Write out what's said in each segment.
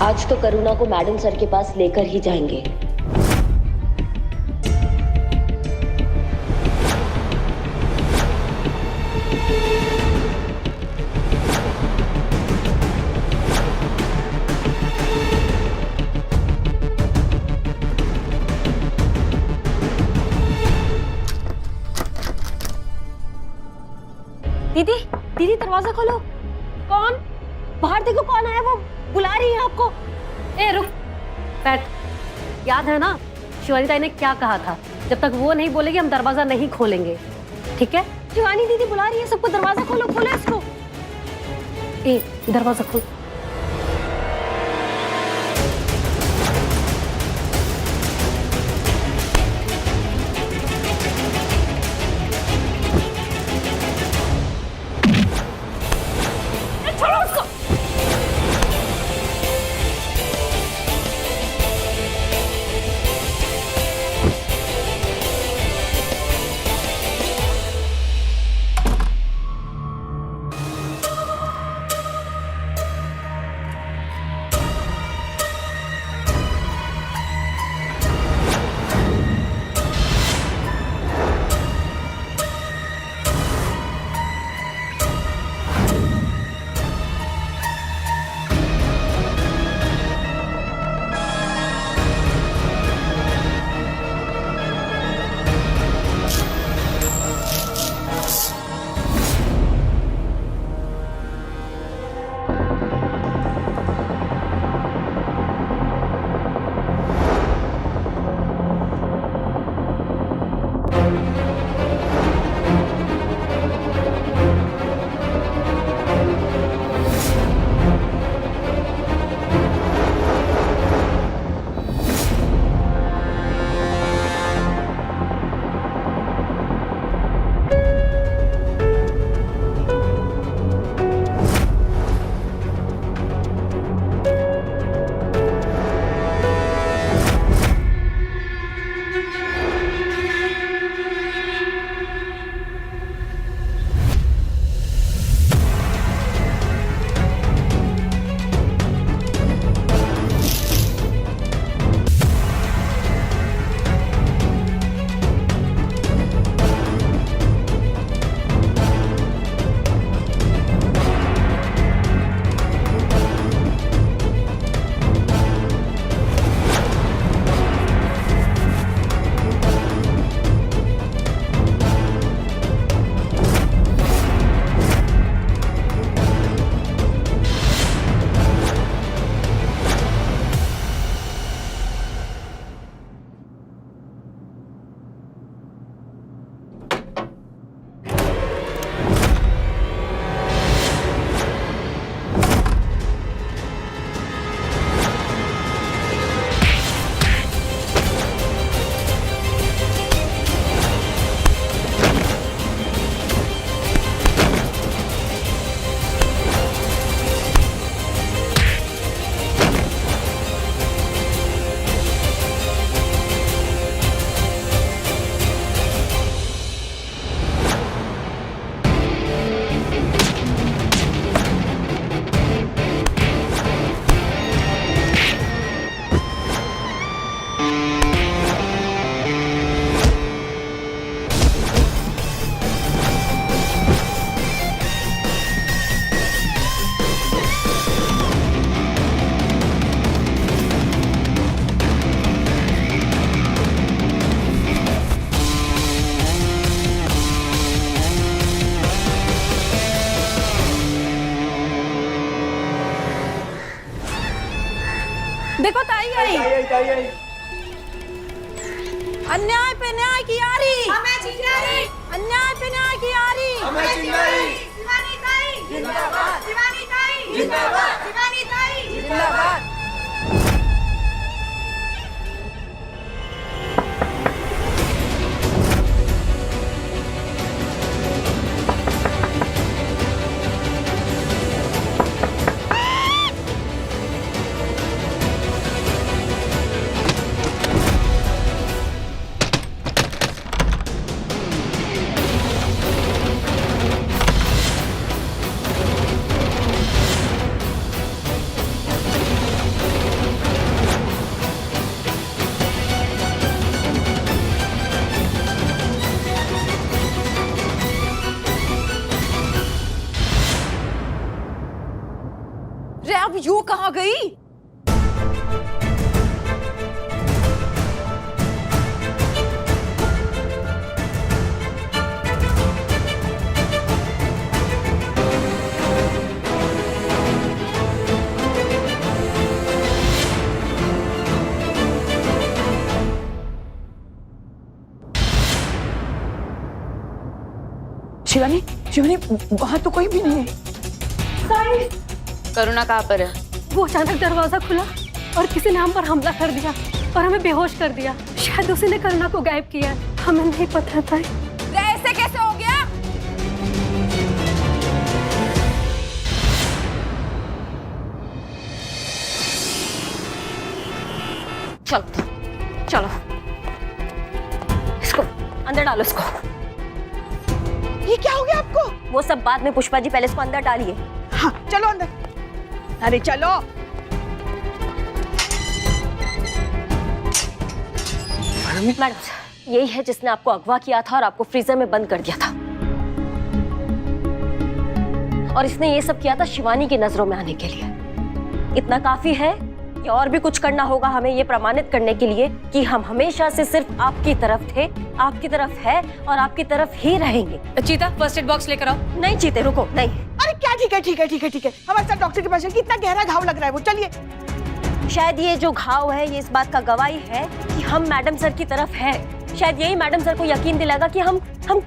आज तो करुणा को मैडम सर के पास लेकर ही जाएंगे। दीदी, दीदी दरवाजा खोलो। कौन? बाहर देखो कौन आया, वो बुला रही है आपको। ए रुक, बैठ। याद है ना शिवानी ताई ने क्या कहा था? जब तक वो नहीं बोलेगी हम दरवाजा नहीं खोलेंगे, ठीक है? शिवानी दीदी बुला रही है सबको, दरवाजा खोलो, खोलो इसको। ए दरवाजा खोल। छोड़ो उसको। देखो ताई आई। अन्याय पे न्याय की यारी, हमें चिंगारी। अन्याय पे न्याय की यारी, हमें चिंगारी। शिवानी ताई जिंदाबाद, शिवानी ताई जिंदाबाद, शिवानी ताई जिंदाबाद। रे अब यूं कहाँ गई? शिवानी, शिवानी वहां तो कोई भी नहीं है। करुणा कहाँ पर है? वो अचानक दरवाजा खुला और किसी ने हम पर हमला कर दिया और हमें बेहोश कर दिया। शायद उसी ने करुणा को गायब किया है, हमें नहीं पता था। रे ऐसे कैसे हो गया? चलो चलो, इसको अंदर डालो इसको। ये क्या हो गया आपको? वो सब बाद में पुष्पा जी, पहले इसको अंदर डालिए। हाँ चलो अंदर। अरे चलो। मैडम, यही है जिसने आपको अगवा किया था और आपको फ्रीजर में बंद कर दिया था। और इसने ये सब किया था शिवानी की नजरों में आने के लिए। इतना काफी है कि और भी कुछ करना होगा हमें ये प्रमाणित करने के लिए कि हम हमेशा से सिर्फ आपकी तरफ थे, आपकी तरफ है और आपकी तरफ ही रहेंगे। चीता, फर्स्ट एड बॉक्स लेकर आओ। नहीं चीते, रुको, नहीं। अरे क्या ठीक है, ठीक है, ठीक है, ठीक है। हमारे साथ डॉक्टर के पास चलिए। कितना गहरा घाव लग रहा है वो, चलिए। शायद ये जो घाव है ये इस बात का गवाही है कि हम मैडम सर की तरफ है। शायद यही मैडम सर को यकीन दिलाएगा कि हम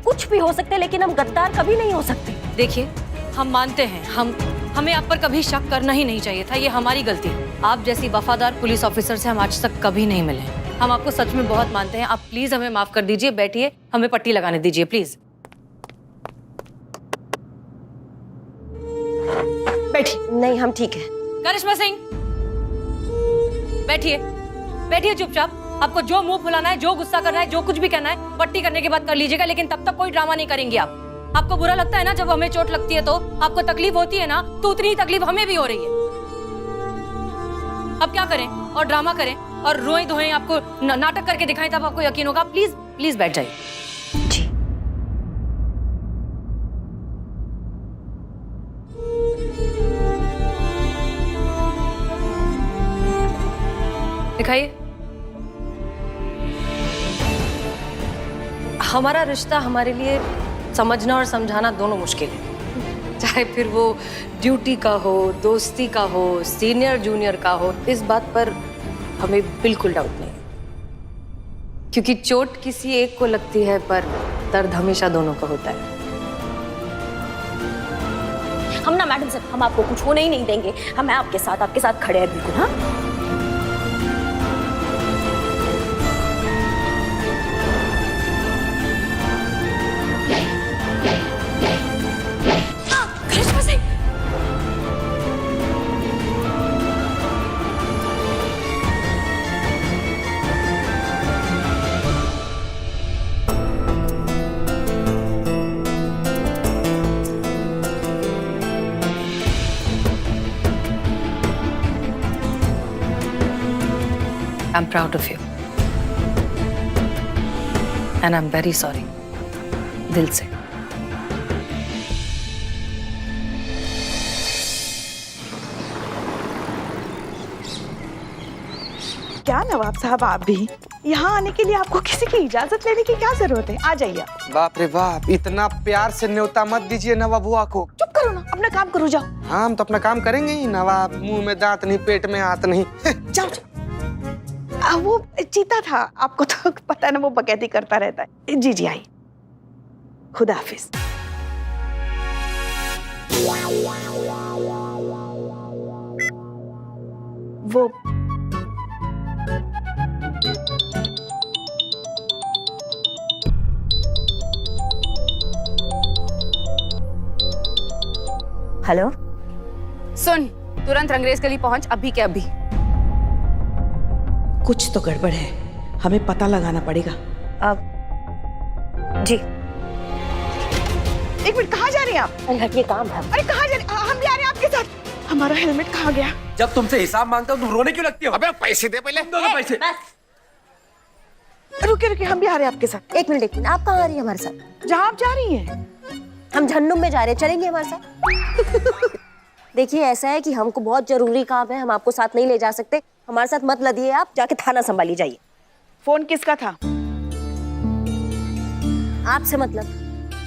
कुछ भी हो सकते हैं लेकिन हम गद्दार कभी नहीं हो सकते। देखिए, हम मानते हैं, हमें आप पर कभी शक करना ही नहीं चाहिए था, ये हमारी गलती है। आप जैसी वफादार पुलिस ऑफिसर से हम आज तक कभी नहीं मिले। हम आपको सच में बहुत मानते हैं। आप प्लीज हमें माफ कर दीजिए। बैठिए, हमें पट्टी लगाने दीजिए प्लीज। बैठिए। नहीं, हम ठीक है। करिश्मा सिंह, बैठिए, बैठिए चुपचाप। आपको जो मुंह फुलाना है, जो गुस्सा करना है, जो कुछ भी कहना है, पट्टी करने के बाद कर लीजिएगा, लेकिन तब तक कोई ड्रामा नहीं करेंगे आप। आपको बुरा लगता है ना जब हमें चोट लगती है, तो आपको तकलीफ होती है ना, तो उतनी ही तकलीफ हमें भी हो रही है। अब क्या करें और ड्रामा करें और रोएं धोएं, आपको नाटक करके दिखाएं, तब आपको यकीन होगा। प्लीज प्लीज बैठ जाइए। जी। दिखाइए। हमारा रिश्ता हमारे लिए समझना और समझाना दोनों मुश्किल है। चाहे फिर वो ड्यूटी का हो, दोस्ती का हो, सीनियर जूनियर का हो, इस बात पर हमें बिल्कुल डाउट नहीं, क्योंकि चोट किसी एक को लगती है पर दर्द हमेशा दोनों का होता है। हम ना मैडम सर, हम आपको कुछ होने ही नहीं देंगे। हम आपके साथ खड़े हैं बिल्कुल। हाँ, I'm proud of you. And I'm very sorry. दिल से। क्या नवाब साहब, आप भी यहाँ आने के लिए आपको किसी की इजाजत लेने की क्या जरूरत है? आ जाइए। बाप रे बाप, इतना प्यार से न्योता मत दीजिए नवाब बुआ को। चुप करो ना, अपना काम करो, जाओ। हाँ, हम तो अपना काम करेंगे ही। नवाब मुंह में दांत नहीं, पेट में हाथ नहीं। जाओ। वो चीता था, आपको तो पता है ना, वो बकैती करता रहता है। जी जी, आई। खुदा हाफिज। वो हेलो। सुन, तुरंत रंगरेज गली पहुंच, अभी के अभी। कुछ तो गड़बड़ है, हमें पता लगाना पड़ेगा। अब जी। एक मिनट, कहाँ जा रही हैं आप? अरे हटिए, काम है। अरे कहाँ जा रही? हम भी आ रहे हैं आपके साथ। हमारा हेलमेट कहाँ गया? जब तुमसे हिसाब मांगता हूँ तुम रोने क्यों लगती हो? अबे पैसे दे पहले। दो पैसे। रुके रुके, हम भी आ रहे हैं आपके साथ। एक मिनट, आप कहाँ आ रही हैं हमारे साथ? जहाँ आप जा रही हैं। हम झन्नुम में जा रहे हैं, चलेंगे हमारे साथ? देखिए ऐसा है कि हमको बहुत जरूरी काम है, हम आपको साथ नहीं ले जा सकते। हमारे साथ मत लदिए, आप जाके थाना संभाली जाइए। फोन किसका था? आपसे मतलब?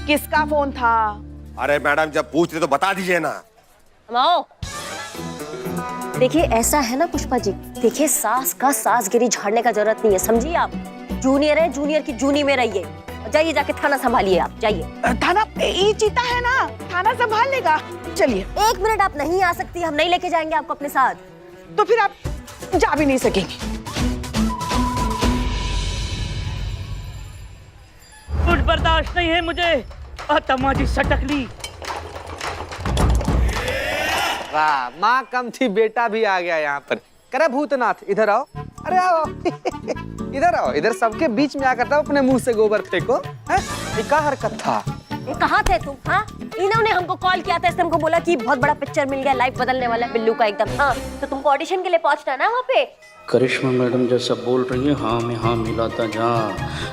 किसका फोन था? अरे मैडम जब पूछ रहे तो बता दीजिए ना। हम आओ। देखिए ऐसा है ना पुष्पा जी, देखिए सास का सासगिरी झाड़ने का जरूरत नहीं है, समझिए आप। जूनियर है, जूनियर की जूनी में रहिए। जाइए जाके थाना संभालिए, आप जाइए। थाना? ये चीता है ना, थाना संभाल लेगा। चलिए। 1 मिनट आप नहीं आ सकती, हम नहीं लेके जाएंगे आपको अपने साथ। तो फिर आप जा भी नहीं सकेंगे। कुछ बर्दाश्त नहीं है मुझे। तमाजी सटक ली। वाह, माँ कम थी बेटा भी आ गया यहाँ पर। करे भूतनाथ इधर आओ। अरे आओ इधर आओ, इधर सबके बीच में आकर था अपने मुंह से गोबर फेंको। ये क्या हरकत था? कहाँ थे तुम? हाँ, इन्होंने हमको कॉल किया था, इसने हमको बोला कि बहुत बड़ा पिक्चर मिल गया, लाइफ बदलने वाला है बिल्लू का एकदम। हाँ, तो तुमको ऑडिशन के लिए पहुंचना है ना वहाँ पे। करिश्मा मैडम जैसा बोल रही है, हाँ में हाँ मिलाता जा,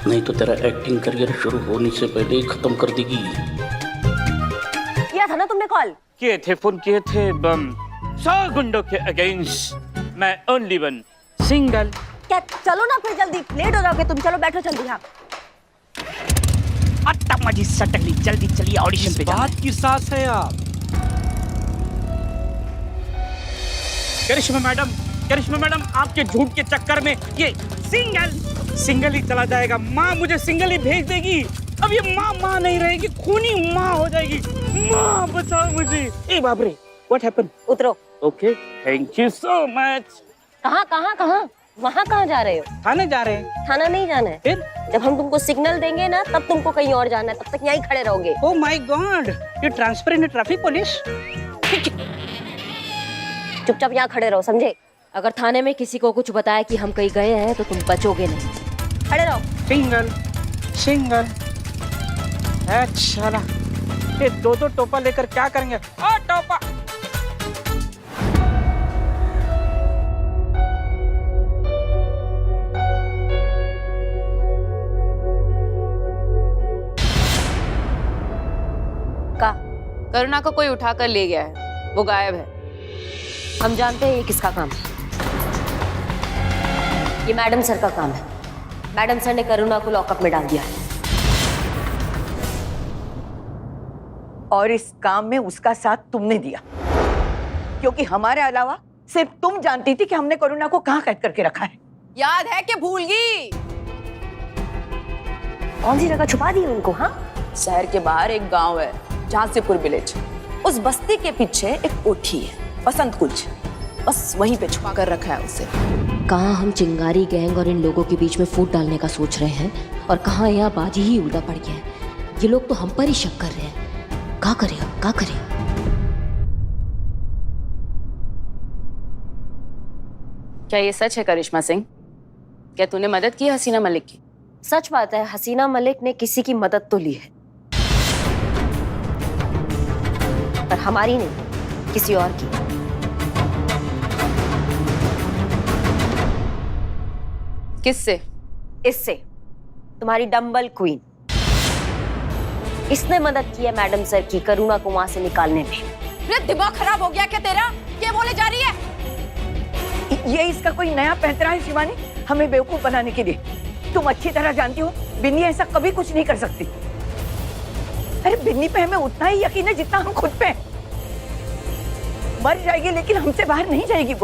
नहीं तो तेरा एक्टिंग करियर शुरू होने से पहले ही खत्म कर देगी। किया था ना तुमने कॉल? किए थे, फोन किए थे बम 100 गुंडों के अगेंस्ट। मैं ओनली वन सिंगल। क्या? चलो ना फिर जल्दी, लेट हो जाओगे तुम। चलो बैठो जल्दी। हाँ तमाजी सटक ली, जल्दी चलिए ऑडिशन पे। बात की सास है आप। करिश्मा मैडम आपके झूठ के चक्कर में ये सिंगल ही चला जाएगा। माँ मुझे सिंगल ही भेज देगी। अब ये माँ नहीं रहेगी, खूनी माँ हो जाएगी। माँ बचाओ मुझे। ए बाप रे, व्हाट हैपेंड? उतरो। Okay, thank you so much. कहाँ? वहाँ कहाँ जा रहे हो? थाने जा रहे हैं। थाना नहीं जाना है। फिर जब हम तुमको सिग्नल देंगे ना, तब तुमको कहीं और जाना है, तब तक यहीं खड़े रहोगे। ओह my God, you transfer in traffic police. चुपचाप यहाँ खड़े रहो, समझे? अगर थाने में किसी को कुछ बताया कि हम कहीं गए हैं तो तुम बचोगे नहीं। खड़े रहो। सिंगल। अच्छा, ये दो टोपा लेकर क्या करेंगे? टोपा। करुणा को कोई उठाकर ले गया है, वो गायब है। हम जानते हैं ये किसका काम है। ये मैडम सर का काम है। मैडम सर ने करुणा को लॉकअप में डाल दिया है। और इस काम में उसका साथ तुमने दिया, क्योंकि हमारे अलावा सिर्फ तुम जानती थी कि हमने करुणा को कहाँ कैद करके रखा है। याद है कि भूल गई? कौन सी जगह छुपा दी उनको? हाँ, शहर के बाहर एक गांव है, झांसीपुर विलेज। उस बस्ती के पीछे एक कोठी है, बसंत कुंज। बस वहीं पे छुपा कर रखा है उसे। कहाँ हम चिंगारी गैंग और इन लोगों के बीच में फूट डालने का सोच रहे हैं, और कहाँ यहाँ बाजी ही उल्टा पड़ गया है। ये लोग तो हम पर ही शक कर रहे हैं। क्या करें अब, क्या करें? क्या ये सच है करिश्मा सिंह? क्या तूने मदद की हसीना मलिक की? सच बात है, हसीना मलिक ने किसी की मदद तो ली है, पर हमारी नहीं, किसी और की। किससे? इससे, तुम्हारी डंबल क्वीन। इसने मदद की है मैडम सर की करुणा को वहां से निकालने में। मेरा दिमाग खराब हो गया क्या तेरा? क्या बोले जा रही है? ये इसका कोई नया पैंतरा है शिवानी, हमें बेवकूफ बनाने के लिए। तुम अच्छी तरह जानती हो बिन्नी ऐसा कभी कुछ नहीं कर सकती। अरे बिन्नी पे हमें उतना ही यकीन है जितना हम खुद पे। मर जाएगी लेकिन हमसे बाहर नहीं जाएगी।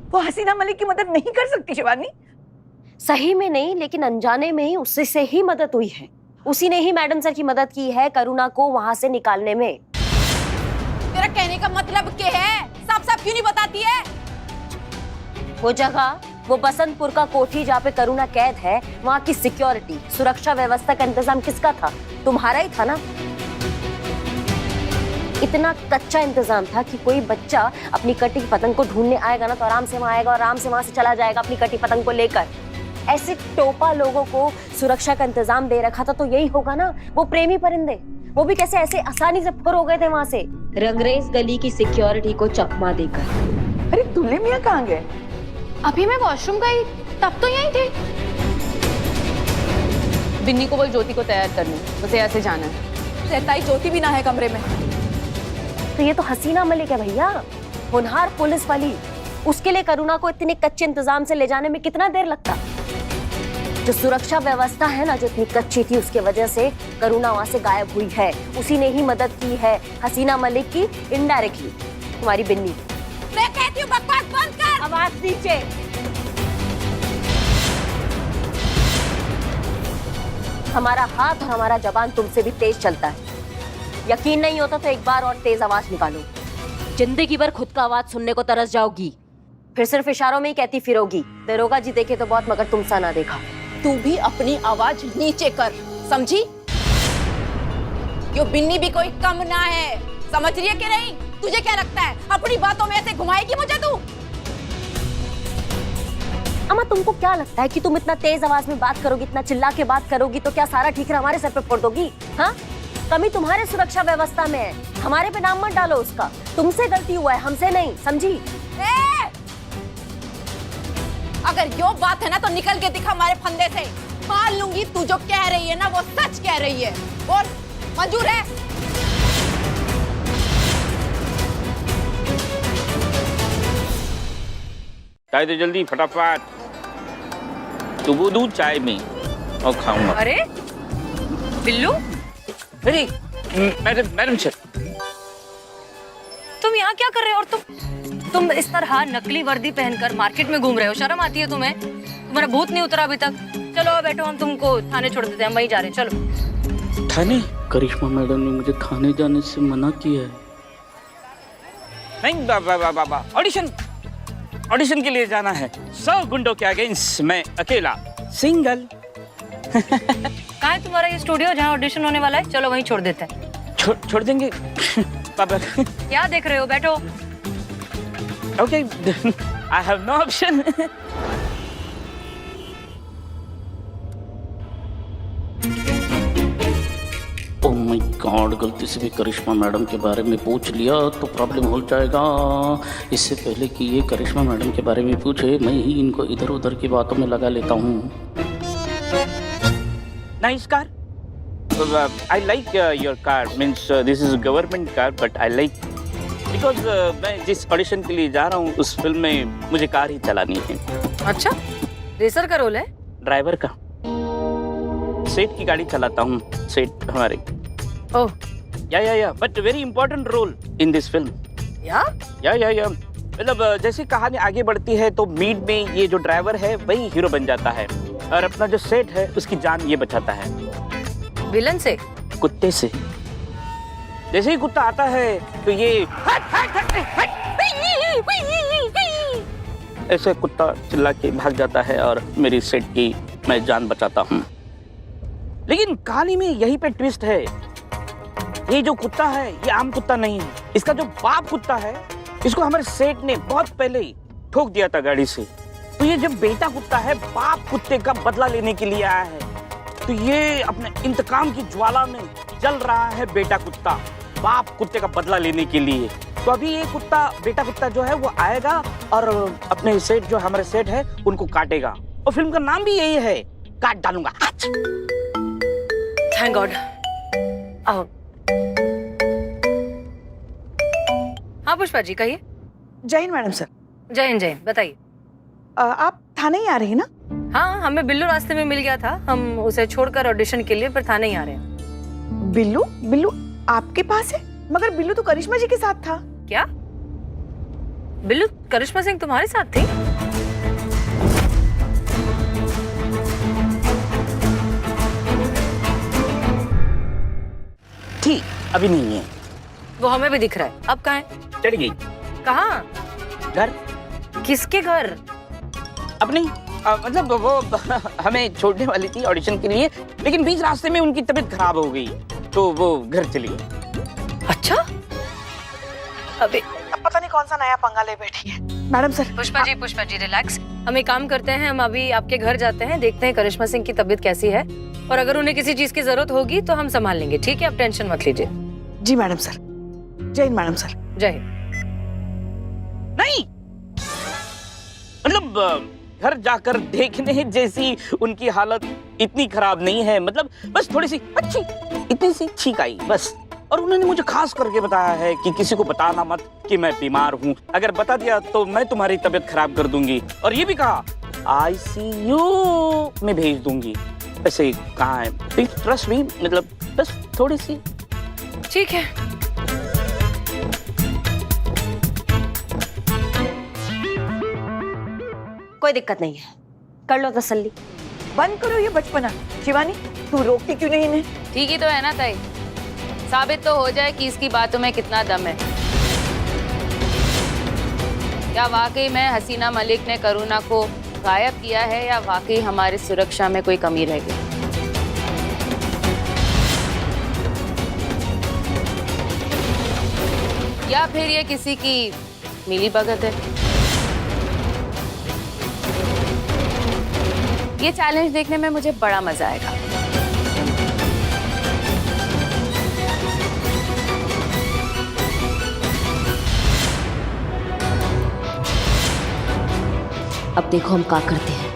वो हसीना मलिक की मदद नहीं कर सकती शिवानी। सही में नहीं, लेकिन अनजाने में ही उससे से ही मदद हुई है। उसी ने ही मैडम सर की मदद की है करुणा को वहां से निकालने में। तेरा कहने का मतलब क्या है? साफ क्यों नहीं बताती है? वो जगह, वो बसंतपुर का कोठी जहाँ पे करुणा कैद है, वहाँ की सिक्योरिटी, सुरक्षा व्यवस्था का इंतजाम किसका था? तुम्हारा ही था ना। इतना कच्चा इंतजाम था कि कोई बच्चा अपनी कटी पतंग को ढूंढने आएगा ना तो आराम से वहां आएगा और आराम से वहां से चला जाएगा अपनी कटी पतंग को लेकर। ऐसे टोपा लोगों को सुरक्षा का इंतजाम दे रखा था तो यही होगा ना। वो प्रेमी परिंदे, वो भी कैसे ऐसे आसानी से फुर हो गए थे वहां से। रंगरेज गली की सिक्योरिटी को चकमा देकर। अरे दूल्हे मियां कहाँ गए? अभी मैं वॉशरूम गई तब तो यहीं थे। बिन्नी को बोल ज्योति को तैयार करने, उसे ऐसे जाना है। रहता है, ज्योति भी ना है कमरे में। तो ये तो हसीना मलिक है भैया, होनहार पुलिस वाली। उसके लिए करुणा को इतने कच्चे इंतजाम से ले जाने में कितना देर लगता। जो सुरक्षा व्यवस्था है ना, जो इतनी कच्ची थी, उसके वजह से करुणा वहां से गायब हुई है। उसी ने ही मदद की है हसीना मलिक की इनडायरेक्टली। तुम्हारी बिन्नी, मैं कहती हूँ बकवास बंद कर। आवाज नीचे। हमारा हाथ और हमारा जबान तुमसे भी तेज चलता है। यकीन नहीं होता तो एक बार और तेज आवाज निकालो। जिंदगी भर खुद का आवाज सुनने को तरस जाओगी, फिर सिर्फ इशारों में ही कहती फिरोगी। दरोगा जी देखे तो बहुत, मगर तुम सा ना देखा। तू भी अपनी आवाज नीचे कर, समझी? यो बिन्नी भी कोई कम ना है, समझ रही है कि नहीं? तुझे क्या लगता है अपनी बातों में ऐसे घुमाएगी मुझे तू? अम्मा, तुमको क्या लगता है कि तुम इतना तेज आवाज में बात करोगी, इतना चिल्ला के बात करोगी तो क्या सारा ठीकरा हमारे सर पे फोड़ दोगी? हाँ, कमी तुम्हारे सुरक्षा व्यवस्था में है, हमारे पे नाम मत डालो उसका। तुमसे गलती हुआ है, हमसे नहीं, समझी? अगर यो बात है ना तो निकल के दिखा हमारे फंदे से। मान लूंगी तू जो कह रही है ना वो सच कह रही है। बोल, मंजूर है? चाय दे जल्दी, फटाफट। तो वो दूध चाय में और खाऊंगा। अरे बिल्लू, अरे मैडम सर, तुम यहाँ क्या कर रहे हो? और तुम इस तरह नकली वर्दी पहनकर मार्केट में घूम रहे हो, शर्म आती है तुम्हें? तुम्हारा भूत नहीं उतरा अभी तक? चलो बैठो, हम तुमको थाने छोड़ देते हैं, हम वहीं जा रहे हैं, चलो। थाने? करिश्मा मैडम ने मुझे थाने जाने से मना किया है। नहीं बाबा, ऑडिशन के लिए जाना है। 100 गुंडों के अगेंस्ट मैं अकेला सिंगल। कहाँ है तुम्हारा ये स्टूडियो जहाँ ऑडिशन होने वाला है? चलो वहीं छोड़ देते हैं। छोड़ देंगे पापा। क्या देख रहे हो, बैठो। Okay, I have no option. Oh my God, गलती से भी करिश्मा मैडम के बारे में पूछ लिया तो प्रॉब्लम हो जाएगा। इससे पहले कि ये करिश्मा मैडम के बारे में पूछे, मैं ही इनको इधर उधर की बातों में लगा लेता हूँ। Nice car. I like your car. Means this is a government car, but I like because मैं जिस ऑडिशन के लिए जा रहा हूँ उस फिल्म में मुझे कार ही चलानी है। अच्छा, रेसर का रोल है? ड्राइवर का। सेठ की गाड़ी चलाता हूँ, सेठ हमारे। Oh, yeah but very important role in this film. Yeah मतलब जैसे कहानी आगे बढ़ती है तो मीड में ये जो ड्राइवर है वही हीरो बन जाता है और अपना जो सेठ है उसकी जान ये बचाता है। विलन से? कुत्ते से। जैसे ही कुत्ता आता है तो ये ऐसे कुत्ता चिल्ला के भाग जाता है और मेरी सेठ की मैं जान बचाता हूँ। लेकिन कहानी में यही पे ट्विस्ट है, ये जो कुत्ता है ये आम कुत्ता नहीं है। इसका जो बाप कुत्ता है इसको हमारे सेठ ने बहुत पहले ही ठोक दिया था गाड़ी से। तो ये जब बेटा कुत्ता है बाप कुत्ते का बदला लेने के लिए आया है, तो ये अपने इंतकाम की ज्वाला में जल रहा है बेटा कुत्ता बाप कुत्ते का बदला लेने के लिए। तो अभी ये कुत्ता बेटा कुत्ता जो है वो आएगा और अपने सेठ जो हमारे सेठ है उनको काटेगा। और फिल्म का नाम भी यही है, काट डालूंगा। Thank God. आओ। हाँ पुष्पा जी, कहिए। जय हिंद मैडम सर। जय हिंद, बताइए। आप थाने ही आ रही हैं ना? हाँ, हमें बिल्लू रास्ते में मिल गया था, हम उसे छोड़कर ऑडिशन के लिए फिर थाने ही आ रहे हैं। बिल्लू आपके पास है? मगर बिल्लू तो करिश्मा जी के साथ था। क्या? बिल्लू करिश्मा सिंह तुम्हारे साथ थी? ठीक, अभी नहीं है। वो हमें भी दिख रहा है। अब कहाँ है? चली गई। कहाँ? घर। किसके घर? अपनी मतलब वो हमें छोड़ने वाली थी ऑडिशन के लिए, लेकिन बीच रास्ते में उनकी तबीयत खराब हो गई तो वो घर चली गई। अच्छा, अबे अब पता नहीं कौन सा नया पंगा ले बैठी है madam sir. Pushpa ji relax. हम एक काम करते हैं, हम अभी आपके घर जाते हैं, देखते हैं करिश्मा सिंह की तबीयत कैसी है और अगर उन्हें किसी चीज की जरूरत होगी तो हम संभाल लेंगे। ठीक है, आप टेंशन मत लीजिए। जी मैडम सर। जय हिंद मैडम सर। जय हिंद। नहीं, मतलब घर जाकर देखने जैसी उनकी हालत इतनी खराब नहीं है, मतलब बस थोड़ी सी अच्छी इतनी सी छींक आई बस। और उन्होंने मुझे खास करके बताया है कि किसी को बताना मत कि मैं बीमार हूँ, अगर बता दिया तो मैं तुम्हारी तबीयत खराब कर दूंगी। और ये भी कहा ICU में भेज दूंगी। ऐसे कहा है, ट्रस्ट मी, मतलब बस थोड़ी सी। ठीक है, कोई दिक्कत नहीं है, कर लो तसल्ली। बंद करो ये बचपना। शिवानी तू रोकती क्यों नहीं इन्हें? ठीक ही तो है ना ताई, साबित तो हो जाए कि इसकी बातों में कितना दम है। क्या वाकई में हसीना मलिक ने करुणा को गायब किया है या वाकई हमारी सुरक्षा में कोई कमी रह गई? या फिर ये किसी की मिली भगत है? ये चैलेंज देखने में मुझे बड़ा मजा आएगा। अब देखो हम क्या करते हैं।